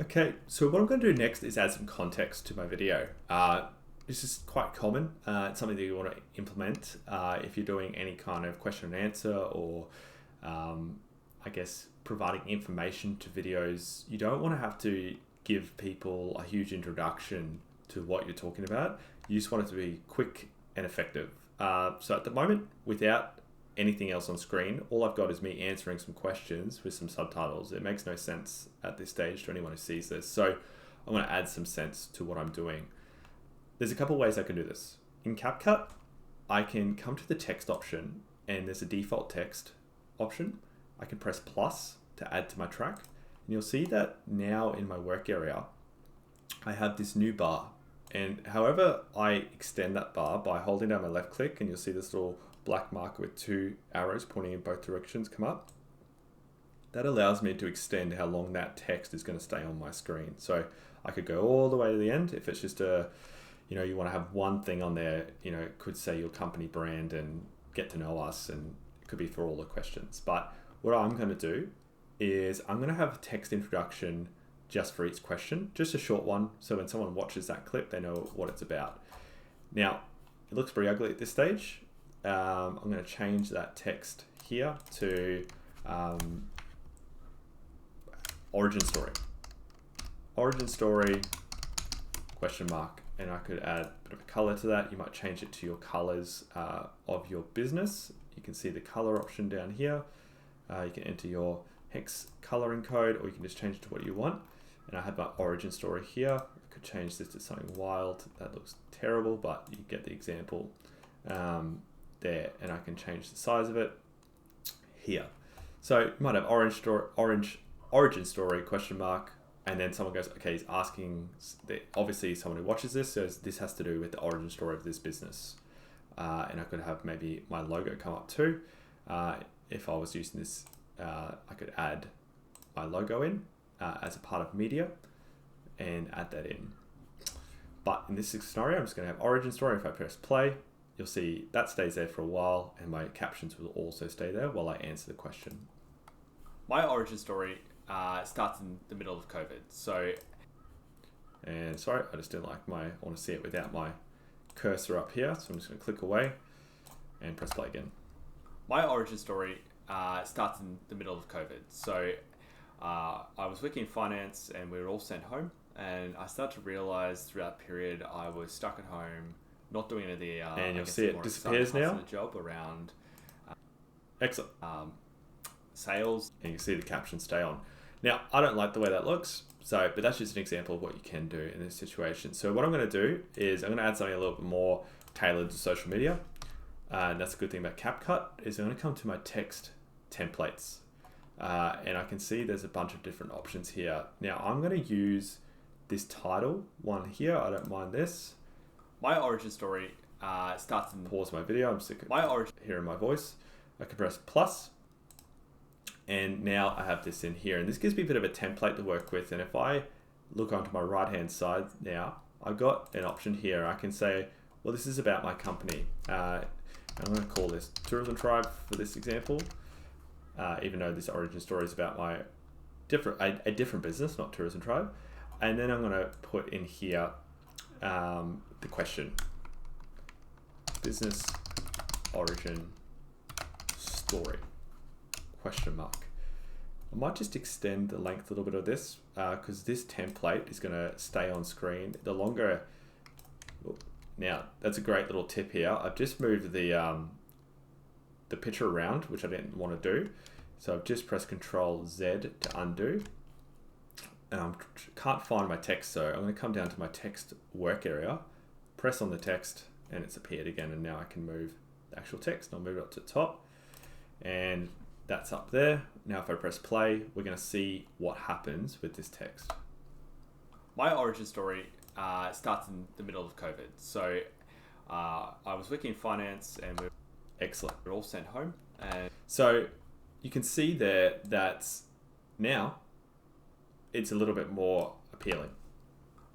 Okay, so what I'm going to do next is add some context to my video. This is quite common. It's something that you want to implement if you're doing any kind of question and answer or, I guess, providing information to videos. You don't want to have to give people a huge introduction to what you're talking about. You just want it to be quick and effective. So at the moment, without anything else on screen, all I've got is me answering some questions with some subtitles. It makes no sense at this stage to anyone who sees this. So I'm going to add some sense to what I'm doing. There's a couple ways I can do this. In CapCut, I can come to the text option and there's a default text option. I can press plus to add to my track. And you'll see that now in my work area, I have this new bar. And however I extend that bar by holding down my left click, and you'll see this little black marker with two arrows pointing in both directions come up. That allows me to extend how long that text is going to stay on my screen. So I could go all the way to the end if it's just you want to have one thing on there, it could say your company brand and get to know us, and it could be for all the questions. But what I'm going to do is I'm going to have a text introduction just for each question, just a short one. So when someone watches that clip, they know what it's about. Now, it looks pretty ugly at this stage. I'm going to change that text here to origin story. Origin story, question mark. And I could add a bit of a color to that. You might change it to your colors of your business. You can see the color option down here. You can enter your hex coloring code, or you can just change it to what you want. And I have my origin story here. I could change this to something wild. That looks terrible, but you get the example there. And I can change the size of it here. So you might have origin story question mark. And then someone goes, okay, he's asking, obviously someone who watches this says this has to do with the origin story of this business. And I could have maybe my logo come up too. If I was using this, I could add my logo in as a part of media and add that in. But in this scenario, I'm just going to have origin story. If I press play, you'll see that stays there for a while, and my captions will also stay there while I answer the question. My origin story starts in the middle of COVID. And sorry, I just didn't like I want to see it without my cursor up here. So I'm just going to click away and press play again. My origin story starts in the middle of COVID. So I was working in finance and we were all sent home. And I started to realize throughout that period, I was stuck at home, not doing any of the, and you'll see it disappears now. The job around excellent sales. And you can see the caption stay on. Now, I don't like the way that looks, but that's just an example of what you can do in this situation. So what I'm going to do is I'm going to add something a little bit more tailored to social media. And that's a good thing about CapCut is I'm going to come to my text templates. And I can see there's a bunch of different options here. Now, I'm going to use this title one here. I don't mind this. My origin story starts in... Pause my video. I'm sick of my origin hearing my voice. I can press plus. And now I have this in here, and this gives me a bit of a template to work with. And if I look onto my right hand side now, I've got an option here. I can say, well, this is about my company. I'm going to call this Tourism Tribe for this example, even though this origin story is about my a different business, not Tourism Tribe. And then I'm going to put in here the question, business origin story. Question mark. I might just extend the length a little bit of this because this template is going to stay on screen. The longer, now that's a great little tip here. I've just moved the picture around, which I didn't want to do. So I've just pressed Control Z to undo. And I can't find my text, so I'm going to come down to my text work area, press on the text, and it's appeared again. And now I can move the actual text. I'll move it up to the top, and that's up there. Now if I press play, we're going to see what happens with this text. My origin story starts in the middle of COVID. So I was working in finance and excellent. We're all sent home. And so you can see there that now it's a little bit more appealing.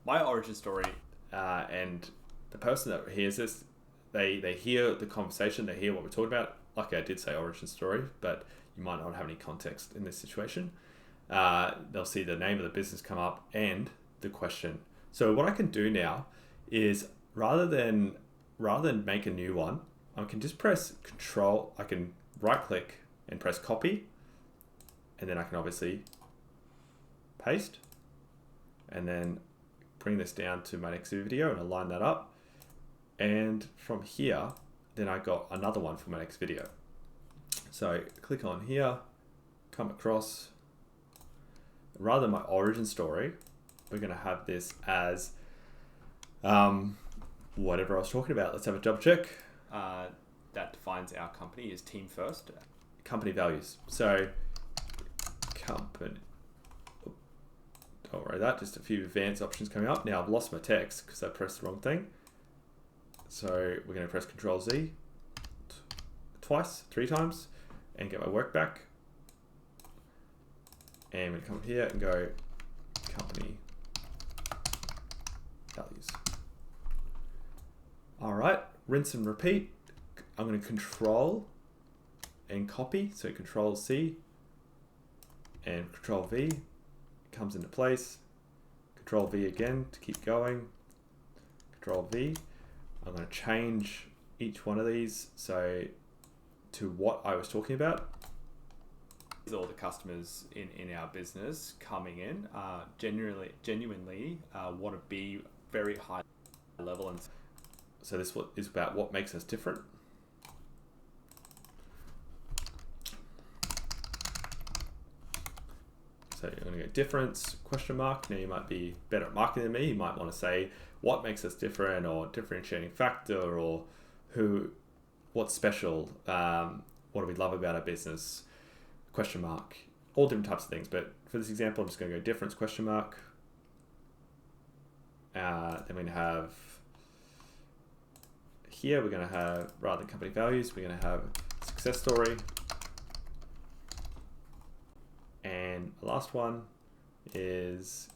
My origin story. And the person that hears this, they hear the conversation, they hear what we're talking about. Like I did say origin story, but you might not have any context in this situation. they'll see the name of the business come up and the question. So what I can do now is rather than make a new one, I can just press Control. I can right click and press copy, and then I can obviously paste, and then bring this down to my next video and align that up. And from here, then I got another one for my next video. So click on here, come across. Rather than my origin story, we're going to have this as whatever I was talking about. Let's have a double check. That defines our company as team first. Company values. So company, don't worry that, just a few advanced options coming up. Now I've lost my text because I pressed the wrong thing. So we're going to press Control Z twice, 3 times, and get my work back. And we come here and go company values. All right, rinse and repeat. I'm going to Control and copy. So Control C and Control V comes into place. Control V again to keep going. Control V. I'm going to change each one of these so to what I was talking about. All the customers in our business coming in genuinely want to be very high level, and so this is about what makes us different. So you're going to go difference, question mark. Now you might be better at marketing than me. You might want to say what makes us different, or differentiating factor, or what's special, what do we love about our business, question mark, all different types of things. But for this example, I'm just going to go difference, question mark. Then we're going to have here, we're going to have, rather than company values, we're going to have success story. And the last one is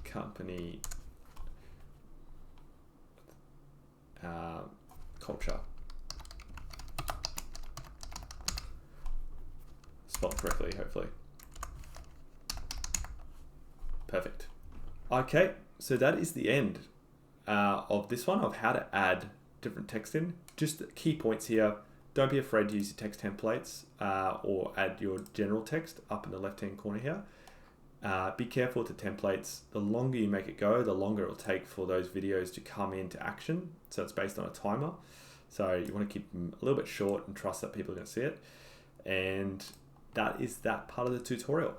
company culture. Spelled correctly, hopefully. Perfect. Okay, so that is the end of this one, of how to add different text in. Just the key points here. Don't be afraid to use your text templates or add your general text up in the left-hand corner here. Be careful with the templates. The longer you make it go, the longer it will take for those videos to come into action. So it's based on a timer. So you want to keep them a little bit short and trust that people are going to see it. And that is that part of the tutorial.